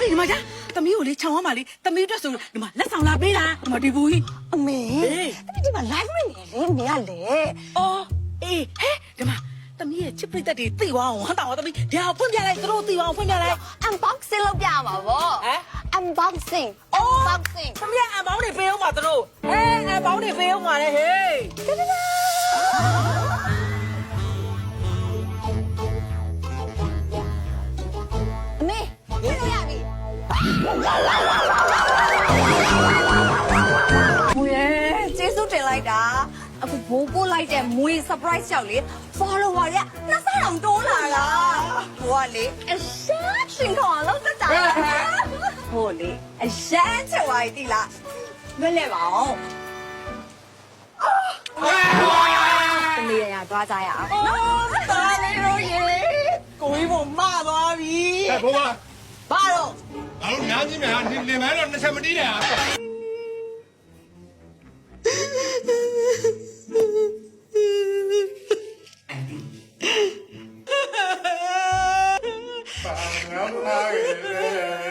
မေဒီမှာကြာသမီးကိုလေခြောင်ရမှာလေသမီးအတွက်ဆိုဒီမှာလက်ဆောင်လာပေးတာဒီမှာဒီဘူးကြီး အမေဒီမှာ live ဝင်နေလေမေကလေ အော်အေးဟဲ့ဒီမှာသမီးရဲ့ချစ်ပရိသတ်တွေသိသွားအောင်ဟန်တောင်သမီးဒါကိုဖွင့်ပြလိုက်သူတို့သိအောင်ဖွင့်ပြလိုက် unboxing လုပ်ပြရမှာဗော unboxing သမီးကအပေါင်းတွေပေးအောင်ပါသူတို့ဟဲ့အပေါင်းတွေပေးအောင်ပါလေဟေး အမေရရပြီမွေကျေးဇူးတင်လိုက်တာအခုဘိုးပို့လိုက်တဲ့မွေ surprise ရောက်လေ follower ရနှစ်ဆတောင်တိုးလာတာဟိုကလေအရှမ်းရှင်ခေါ်အောင်တက်တာဟိုလေအရှမ်းချဝိုင်းတိလားမလဲပါအောင်သမီးရသွားကြရအောင်တားလေးတို့ရေကိုကြီးဘုံမသွားပြီ 哎，婆婆， ဘာတော့ 俺们娘几面啊，你买了那什么地的啊？爸，娘妈的。